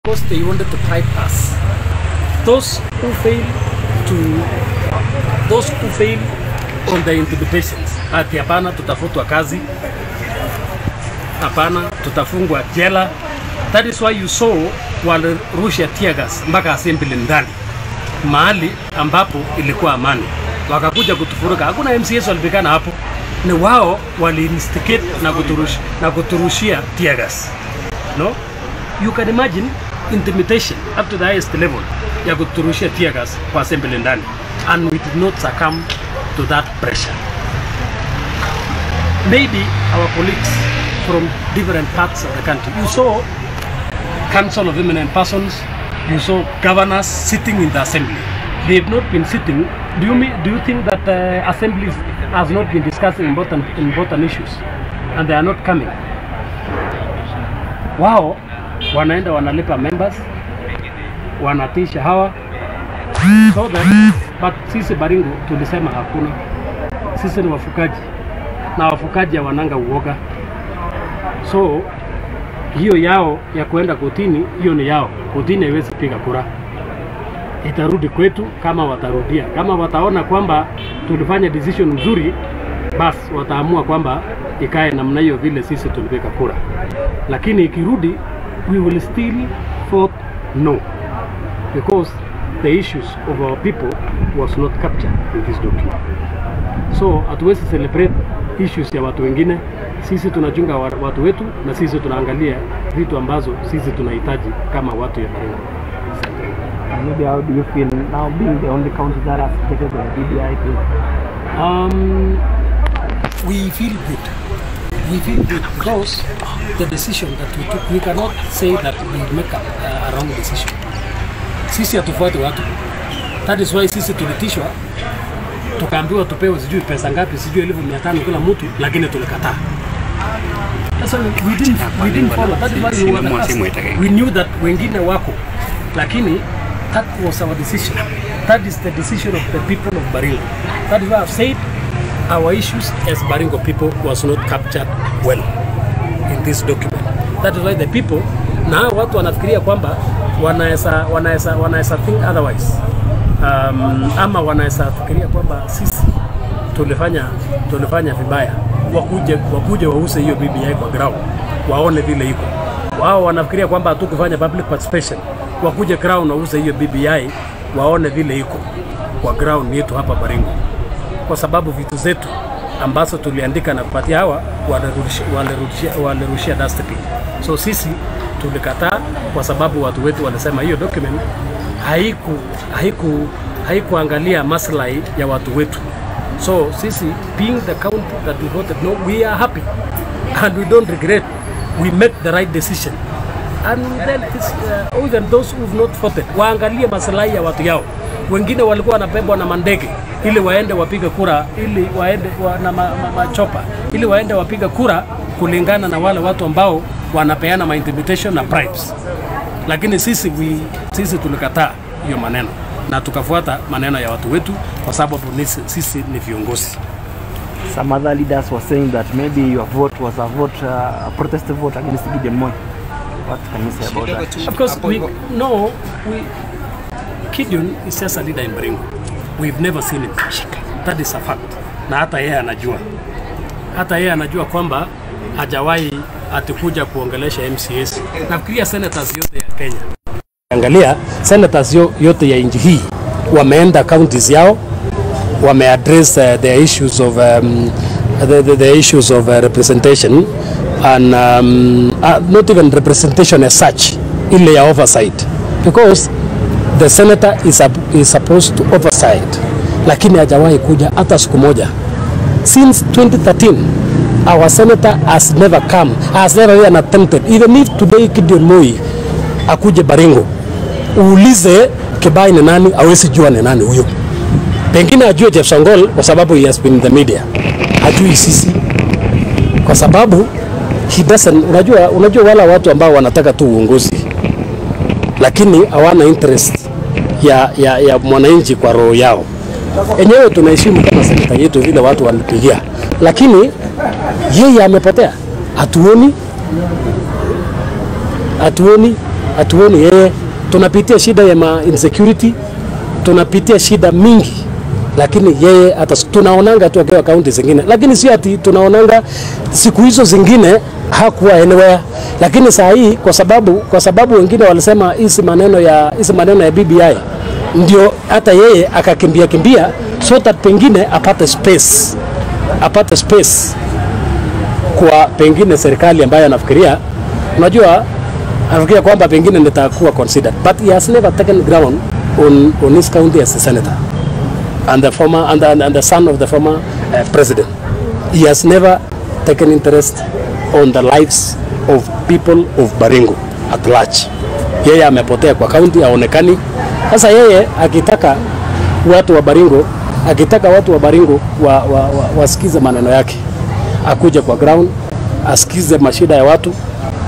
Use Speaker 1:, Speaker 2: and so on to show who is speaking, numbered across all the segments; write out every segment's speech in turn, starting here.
Speaker 1: Because they wanted to bypass those who fail on the intimidations. Ati hapana tutafutwa kazi, hapana tutafungwa jela. That is why you saw wale rusha tear gas mpaka assembly ndani mahali ambapo ilikuwa amani, wakakuja kutufuruka. Hakuna MCS walipigana hapo, ni wao wali instigate na kuturushia tear gas. No, you can imagine intimidation up to the highest level ya kuturushia tear gas kwa assembly ndani, and we did not succumb to that pressure. Maybe our colleagues from different parts of the country, you saw Council of Eminent Persons, you saw governors sitting in the assembly. They have not been sitting. Do you think that assemblies has not been discussing important issues and they are not coming? Wao wanaenda wanalipa members, wanatisha hawa, so that, but sisi Baringo tulisema hakuna. Sisi ni wafukaji na wafukaji wananga uoga. So hiyo yao ya kuenda kotini, hiyo ni yao. Kotini haiwezi piga kura, itarudi kwetu kama watarudia. Kama wataona kwamba tulifanya decision nzuri, bas wataamua kwamba ikae namna hiyo vile sisi tulipiga kura. Lakini ikirudi, we will still vote no, because the issues of our people was not captured in this document. So hatuwezi celebrate issues ya watu wengine. Sisi tunachunga watu wetu na sisi tunaangalia vitu ambazo sisi tunahitaji kama watu ya Baringo.
Speaker 2: Maybe how do you feel now being the only county that has taken the BBI thing?
Speaker 1: We feel good. We feel good because the decision that we took, we cannot say that we make a wrong decision. Sisi hatufuati watu. That is why sisi tulitishwa, tukaambiwa tupewe sijui pesa ngapi, sijui 1500 kila mtu, lakini tulikataa. So we didn't follow. That is why we knew that wengine wako, lakini that was our decision. That is the decision of the people of Baringo. That is why I've said our issues as Baringo people was not captured well in this document. That is why the people, na watu wanafikiria kwamba wanaweza think otherwise. Ama wanaweza fikiria kwamba sisi tulifanya vibaya. Wakuje wause hiyo BBI kwa ground, waone vile iko. Wao wanafikiria kwamba hatukufanya public participation. Wakuje ground wause hiyo BBI, waone vile iko kwa ground yetu hapa Baringo. Kwa sababu vitu zetu ambazo tuliandika na kupatia hawa walirushia dustbin. So sisi tulikataa kwa sababu watu wetu walisema hiyo document haikuangalia maslahi ya watu wetu. So sisi, being the county that we voted no, we are happy and we don't regret. We make the right decision. And then even those who have not voted, waangalie maslahi ya watu yao. Wengine walikuwa wanabebwa na mandege ili waende wapige kura, ili waende na machopa ili waende wapige kura kulingana na wale watu ambao wanapeana intimidation na bribes. Lakini sisi tulikataa hiyo maneno na tukafuata maneno ya watu wetu kwa sababu sisi ni viongozi.
Speaker 2: Some other leaders were saying that maybe your vote was a protest vote against Gideon Moi. What can you say about that?
Speaker 1: Of course, Gideon is just a leader in Baringo. We've never seen him. That is a fact. Na hata yeye anajua kwamba hajawahi atakuja kuongelesha MCS. Nafikiria senators yote ya Kenya, angalia senators yote ya nchi hii wameenda counties yao, wameaddress the issues of the issues of representation and not even representation as such, ile ya oversight, because the senator is supposed to oversight, lakini hajawahi kuja hata siku moja. Since 2013 our senator has never come, has never even attempted. Even if today Gideon Moi akuje Baringo, uulize Kibai ni nani, hawezi jua ni nani huyo. Pengine ajue Jeff Songol kwa sababu he has been in the media. Ajui sisi kwa sababu he doesn't. Unajua wala watu ambao wanataka tu uongozi lakini hawana interest ya mwananchi kwa roho yao. Enyewe tunaheshimu kama senata yetu vile watu wanapigia, lakini yeye amepotea. Hatuoni hatuoni yeye. Tunapitia shida ya insecurity, tunapitia shida mingi, lakini yeye hata tunaonanga tu akiwa kaunti zingine, lakini si ati tunaonanga siku hizo zingine hakuwa anywhere. Lakini saa hii kwa sababu wengine walisema hizi maneno ya BBI ndio hata yeye akakimbia so that pengine apate space kwa pengine serikali ambayo anafikiria, unajua anafikiria kwamba pengine nitakuwa considered, but he has never taken ground on his county as a senator and the son of the former president. He has never taken interest on the lives of people of Baringo at large. Yeye amepotea kwa county, haonekani. Sasa yeye akitaka watu wa Baringo wasikize maneno yake, akuje kwa ground, asikize mashida ya watu,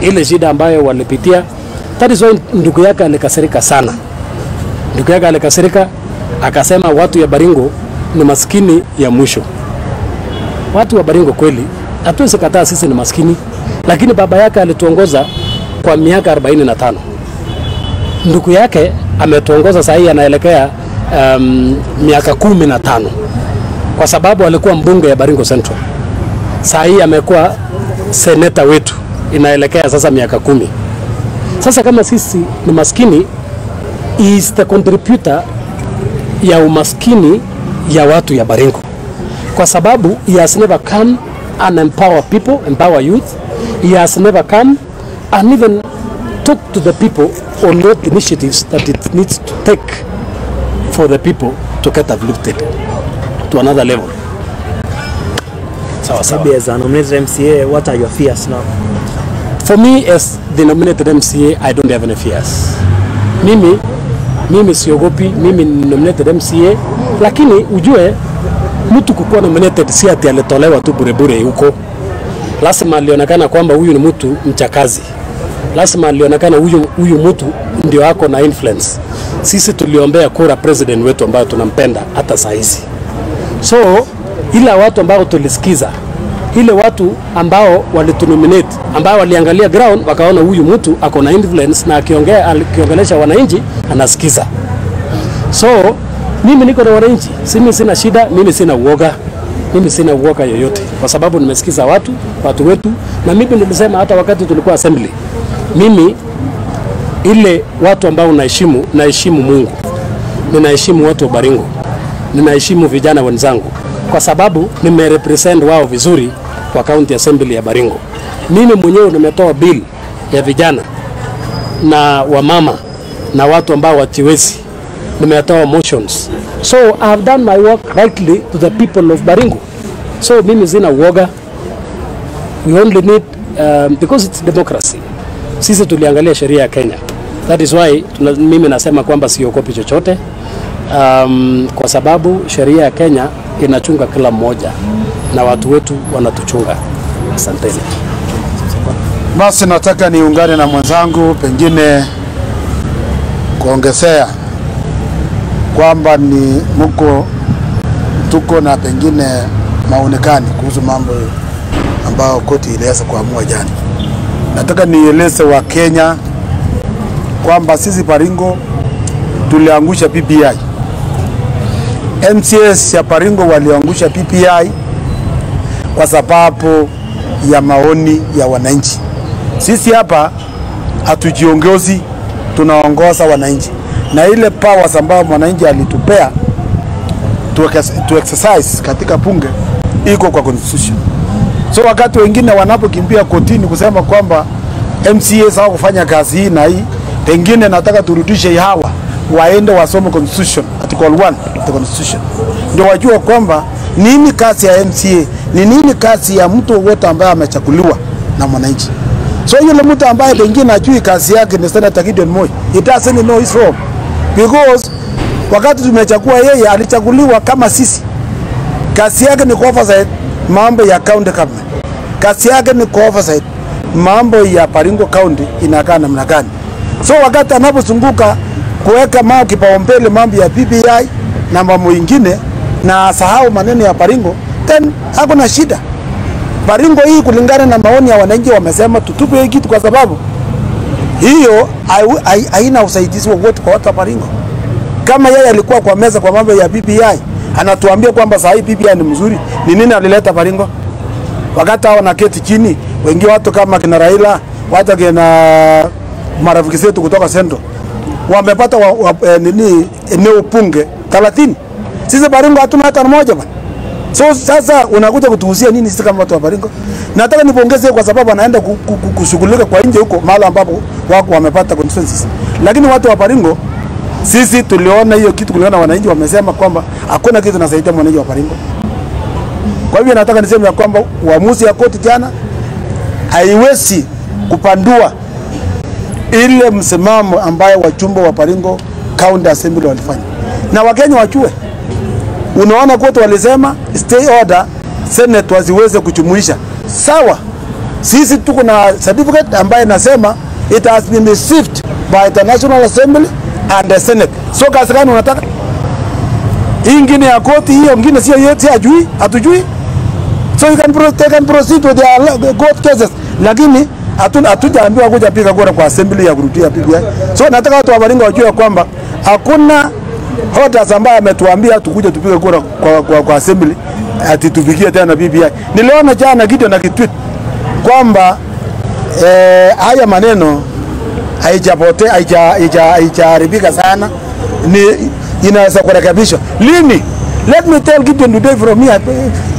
Speaker 1: ile shida ambayo walipitia. That is why ndugu yake alikasirika sana. Ndugu yake alikasirika, akasema watu ya Baringo ni maskini ya mwisho. Watu wa Baringo kweli, hatuwezi kataa sisi ni maskini, lakini baba yake alituongoza kwa miaka 45. Ndugu yake ametuongoza sasa, hii anaelekea miaka 15, kwa sababu alikuwa mbunge ya Baringo Central. Sasa hii amekuwa seneta wetu, inaelekea sasa miaka 10. Sasa kama sisi ni maskini, is the contributor ya umaskini ya watu ya Baringo, kwa sababu he has never come and empower people, empower youth. He has never come and even talk to the people on what initiatives that it needs to take for the people to get uplifted to another level.
Speaker 2: So as a nominated MCA, what are your fears now?
Speaker 1: For me as the nominated MCA, I don't have any fears. Mimi siogopi, mimi ni nominated MCA, lakini ujue mtu kukuwa nominated si ati alitolewa tu bure huko. Lazima alionekana kwamba huyu ni mtu mchakazi. Lazima alionekana huyu mtu ndio ako na influence. Sisi tuliombea kura president wetu ambayo tunampenda hata saa hizi. So ila watu ambao tulisikiza, ile watu ambao walitunominate, ambao waliangalia ground wakaona huyu mtu ako na influence na akiongelesha wananchi anasikiza. So mimi niko na wananchi, mimi sina shida, mimi sina uoga yoyote, kwa sababu nimesikiza watu wetu. Na mimi nilisema hata wakati tulikuwa assembly, mimi ile watu ambao naheshimu Mungu, ninaheshimu watu wa Baringo, ninaheshimu vijana wenzangu, kwa sababu nimerepresent wao vizuri kwa county assembly ya Baringo. Mimi mwenyewe nimetoa bill ya vijana na wamama na watu ambao wachiwezi, nimetoa motions. So I have done my work rightly to the people of Baringo. So mimi sina uoga. We only need because it's democracy. Sisi tuliangalia sheria ya Kenya. That is why mimi nasema kwamba siogopi chochote, kwa sababu sheria ya Kenya inachunga kila mmoja na watu wetu wanatuchunga. Asanteni.
Speaker 3: Basi nataka niungane na mwenzangu pengine kuongezea kwamba ni tuko na pengine maonekani kuhusu mambo ambayo koti iliweza kuamua jana. Nataka nieleze wa Kenya kwamba sisi Baringo tuliangusha PPI. MCS ya Baringo waliangusha PPI kwa sababu ya maoni ya wananchi. Sisi hapa hatujiongozi, tunaongoza wananchi, na ile powers ambayo mwananchi alitupea to exercise katika bunge iko kwa constitution. So wakati wengine wanapokimbia kotini kusema kwamba MCAs hao kufanya kazi hii na hii, pengine nataka turudishe hawa waende wasome constitution, article 1 of the constitution, ndio wajua kwamba nini kazi ya MCA, ni nini kazi ya mtu wote ambaye amechaguliwa na mwananchi. So yule mtu ambaye pengine ajui kazi yake ni Senator Gideon Moi, he doesn't know his role, because wakati tumechagua yeye alichaguliwa kama sisi. Kazi yake ni kuoversight mambo ya county government, kazi yake ni kuoversight mambo ya Baringo County inakaa namna gani. So wakati anapozunguka kuweka mambo kipaumbele mambo ya PPI na mambo mengine na sahau maneno ya Baringo, then hakuna shida. Baringo hii kulingana na maoni ya wananchi wamesema tutupe hii kitu kwa sababu hiyo haina usaidizi wowote kwa watu wa Baringo. Kama yeye alikuwa kwa meza kwa mambo ya BBI, anatuambia kwamba saa hii BBI ni mzuri, ni nini alileta Baringo? Wakati hao naketi chini, wengi watu kama kina Raila, watu kina marafiki zetu kutoka Central, wamepata nini eneo bunge 30. Sisi Baringo hatuna hata moja bwana. So sasa unakuja kutuhusia nini sisi kama watu wa Baringo? Nataka nipongeze kwa sababu anaenda kushughulika kwa nje huko mahali ambapo wako wamepata consensus. Lakini watu wa Baringo sisi tuliona hiyo kitu, kuliona wananchi wamesema kwamba hakuna kitu kinasaidia mwananchi wa Baringo. Kwa hivyo nataka niseme ya kwamba uamuzi ya koti jana haiwezi kupandua ile msimamo ambayo wajumbe wa Baringo County Assembly walifanya. Na Wakenya wajue, unaona koti walisema stay order Senate wasiweze kujumuisha. Sawa, sisi tuko na certificate ambayo inasema it has been received by the National Assembly and the Senate. So kazi gani unataka? Hii ingine ya koti, hiyo ingine sio yote hajui, hatujui. So you can proceed with the court cases. Lakini hatujaambiwa kuja piga kura kwa assembly ya kurudia PBI. So nataka watu wa Baringo wajue kwamba hakuna orders ambayo ametuambia tukuje tupige kura kwa assembly ati tupigie tena BBI. Niliona jana kitu na kitweet kwamba haya maneno haijaharibika sana, ni inaweza kurekebishwa. Lini? Let me tell Gideon today from here.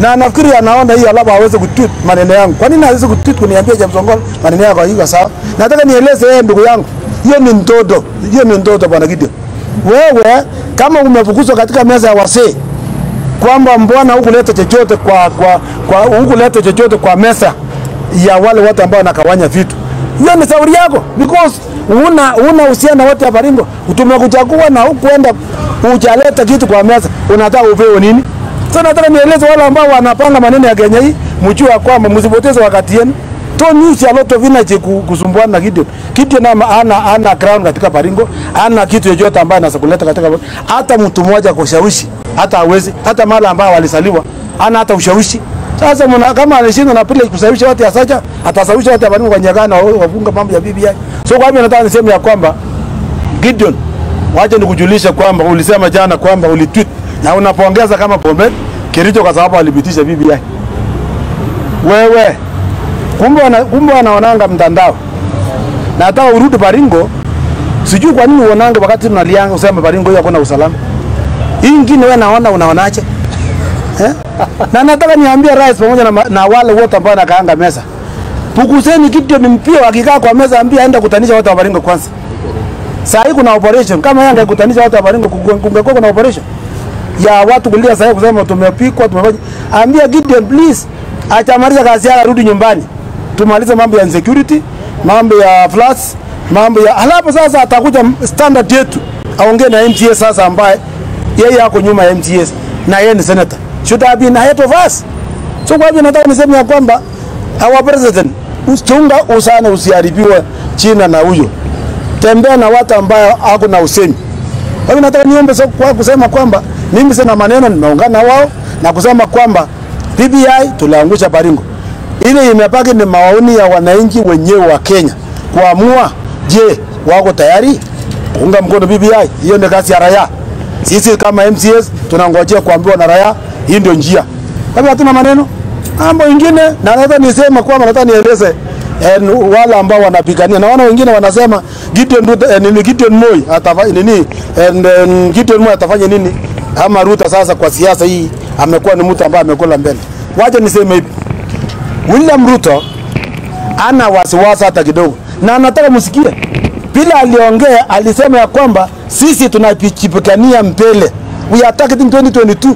Speaker 3: Na nafikiri anaona hiyo labda aweze kutweet maneno yangu. Kwa nini hawezi kutweet kuniambia James Ongol maneno yako hiyo sawa? Nataka nieleze yeye ndugu yangu. Hiyo ni mtoto. Hiyo ni mtoto bwana Gideon. Wewe kama umefukuzwa katika meza ya wasee kwamba mbona hukuleta chochote hukuleta chochote kwa meza ya wale watu ambao wanakawanya vitu. Hiyo ni shauri yako because una uhusiano wote ya Baringo. Tumekuchagua na hukuenda hujaleta kitu kwa meza. Unataka upewe nini? Sasa nataka nieleze wale ambao wanapanga maneno ya Kenya hii, mjue kwamba msipoteze wakati yenu. Don't use a lot of energy kusumbuana na Gideon. Gideon ana ground katika Baringo, ana kitu chochote ambaye anaweza kuleta katika hata mtu mmoja kushawishi, hata hawezi, hata mara ambao walisaliwa, ana hata ushawishi. Sasa kama anashinda na pile kushawishi watu ya Sacha, atashawishi watu ya Baringo kwa nyagana wafunga mambo ya BBI. So kwa hivyo nataka niseme ya kwamba Gideon, wacha nikujulisha kwamba ulisema jana kwamba ulitweet na unapongeza kama Bomet Kericho kwa sababu alipitisha BBI. Wewe kumbe wanaonanga mtandao. Na hata urudi Baringo, sijui kwa nini uonanga wakati tunalianga useme Baringo hiyo hakuna usalama. Hii nyingine wewe naona unaonaje? Na nataka niambie rais pamoja na wale wote ambao wanakaanga meza. Pukuzeni kitu ni mpio akikaa kwa meza ambia aenda kutanisha watu wa Baringo kwanza. Sasa hii kuna operation kama yanga kukutanisha watu wa Baringo kungekuwa kuna operation ya watu kulia sasa kusema tumepikwa tumefanya. Ambia Gideon please achamaliza kazi yake rudi nyumbani. Tumalize mambo ya insecurity, mambo ya floods, mambo ya halafu sasa atakuja standard yetu. Aongee na MTS sasa ambaye yeye yako nyuma ya MTS na yeye ni senator. Should have been ahead of us. So kwa hivyo nataka niseme ya kwamba our president ustunga usana usiharibiwe China na huyo. Tembea na watu ambao hako na usemi. Kwa hivyo nataka niombe kwa kusema kwamba mimi sina maneno, nimeungana wao na kusema kwamba BBI tuliangusha Baringo. Ile imebaki ni maoni ya wananchi wenyewe wa Kenya kuamua, je, wako tayari kuunga mkono BBI? Hiyo ndio kazi ya raia. Sisi kama MCS tunangojea kuambiwa na raia, hii ndio njia. Kwa hivyo hatuna maneno. Mambo mengine na nataka niseme kwamba nataka nieleze wale ambao wanapigania. Naona wengine wanasema Gideon Moi atafanya nini? Gideon Moi atafanya nini? Ama Ruto sasa kwa siasa hii amekuwa ni mtu ambaye amekula mbele. Wacha niseme hivi. William Ruto ana wasiwasi hata kidogo. Na nataka msikie. Bila aliongea alisema ya kwamba sisi tunapigania mbele. We are targeting 2022.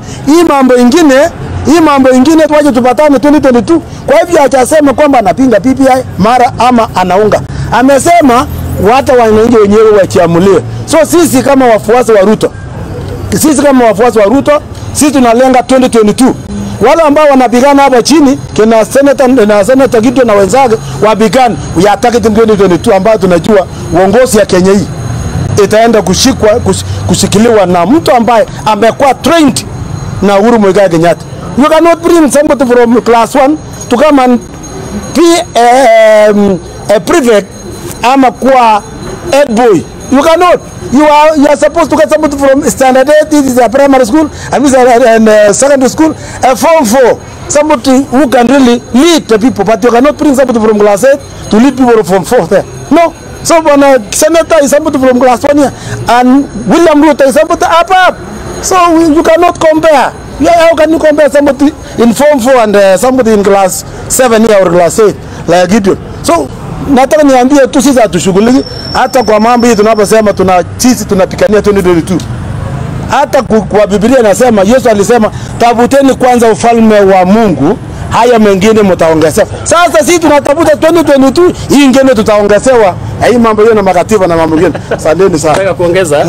Speaker 3: Hii mambo ingine tuaje tupatane 2022. Kwa hivyo hajasema kwamba anapinga BBI mara ama anaunga. Amesema watu wananchi wenyewe wachiamuliwe. So sisi kama wafuasi wa Ruto, sisi tunalenga 2022. Wale ambao wanapigana hapa chini kina senator Gideon na wenzake wapigane, we are targeting 2022 ambao tunajua uongozi ya Kenya hii itaenda kushikiliwa na mtu ambaye amekuwa trained na Uhuru Muigai Kenyatta. You cannot bring somebody from class 1 to come and be a prefect ama kuwa head boy. You cannot. You are supposed to get somebody from standard 8, this is a primary school, and this is secondary school, a form 4. Somebody who can really lead the people, but you cannot bring somebody from class 8 to lead people from 4 there. No. So when a senator is somebody from class 1 here, and William Ruto is somebody up. So you cannot compare. How can you compare somebody in form 4 and somebody in class 7 here or class 8 like Gideon? So nataka niambie tu sisi hatushughuliki hata kwa mambo hii tunaposema sisi tunapigania 2022. Hata kwa Biblia nasema, Yesu alisema tafuteni kwanza ufalme wa Mungu, haya mengine mtaongezewa. Sasa sisi tunatafuta 2022, hii ingine tutaongezewa. Hii mambo hiyo na makatiba na mambo mengine. Asanteni sana.
Speaker 1: Nataka kuongeza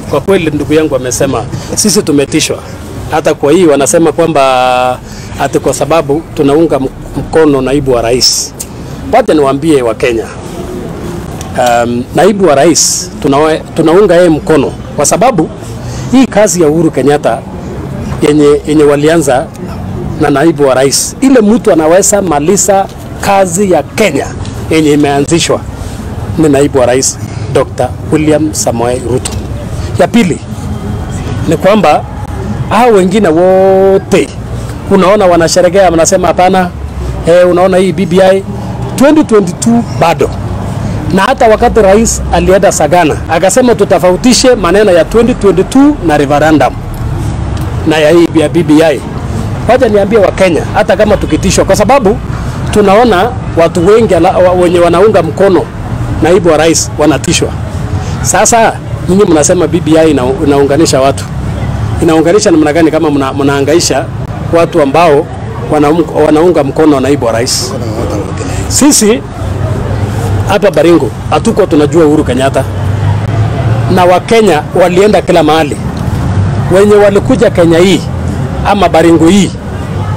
Speaker 1: kwa kweli ndugu yangu amesema sisi tumetishwa. Hata kwa hii wanasema kwamba ati kwa sababu tunaunga mkono naibu wa rais. Wacha niwaambie wa Kenya. Naibu wa rais tunaunga yeye mkono kwa sababu hii kazi ya Uhuru Kenyatta yenye walianza na naibu wa rais, ile mtu anaweza maliza kazi ya Kenya yenye imeanzishwa ni naibu wa rais Dr. William Samoei Ruto. Ya pili ni kwamba hao wengine wote unaona wanasherehekea, wanasema hapana, unaona hii BBI 2022 bado. Na hata wakati rais alienda Sagana akasema tutafautishe maneno ya 2022 na referendum na ya hii ya BBI. Wacha niambie wa Kenya, hata kama tukitishwa, kwa sababu tunaona watu wengi wenye wanaunga mkono naibu wa rais wanatishwa. Sasa nyinyi mnasema BBI inaunganisha watu. Inaunganisha namna gani kama mnahangaisha watu ambao wanaunga mkono naibu wa rais? Sisi hapa Baringo hatuko tunajua Uhuru Kenyatta, na Wakenya walienda kila mahali. Wenye walikuja Kenya hii ama Baringo hii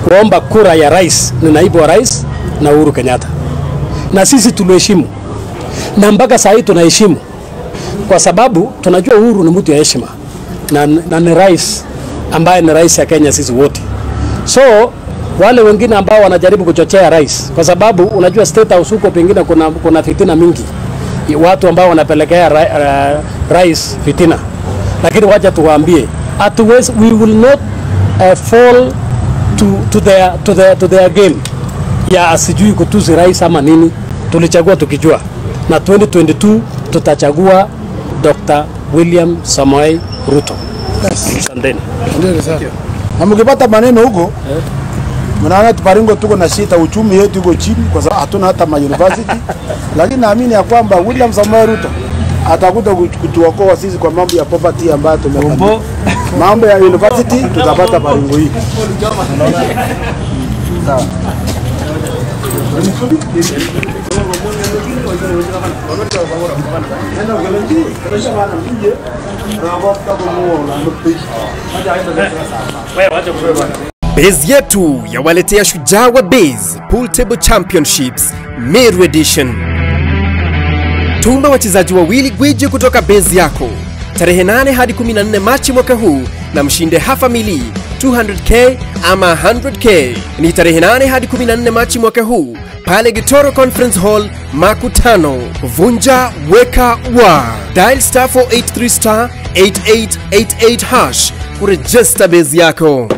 Speaker 1: kuomba kura ya rais ni naibu wa rais na Uhuru Kenyatta, na sisi tuliheshimu, na mpaka saa hii tunaheshimu kwa sababu tunajua Uhuru ni mtu ya heshima na ni rais ambaye ni rais ya Kenya sisi wote. So wale wengine ambao wanajaribu kuchochea rais, kwa sababu unajua State House huko pengine kuna fitina mingi, watu ambao wanapelekea rais fitina, lakini wacha tuwaambie we will not fall to their game ya asijui kutusi rais ama nini. Tulichagua tukijua, na 2022 tutachagua Dr. William Samoei Ruto. Asanteni.
Speaker 3: Na mkipata maneno huko mnaona Baringo tuko na shida, uchumi yetu uko chini kwa sababu hatuna hata university. Lakini naamini ya kwamba William Samoei Ruto atakuja kutuokoa sisi kwa mambo ya poverty ambayo tumefanya. Mambo ya university tutapata Baringo hii. Sawa.
Speaker 4: Base yetu ya waletea Shujaa wa Base Pool Table Championships Meru Edition. Tuma wachezaji wawili gwiji kutoka base yako tarehe 8 hadi 14 Machi mwaka huu na mshinde half a mili 200k ama 100k. Ni tarehe 8 hadi 14 Machi mwaka huu pale Gitoro Conference Hall Makutano. Vunja weka wa dial *483 *8888 hash kuregister base yako.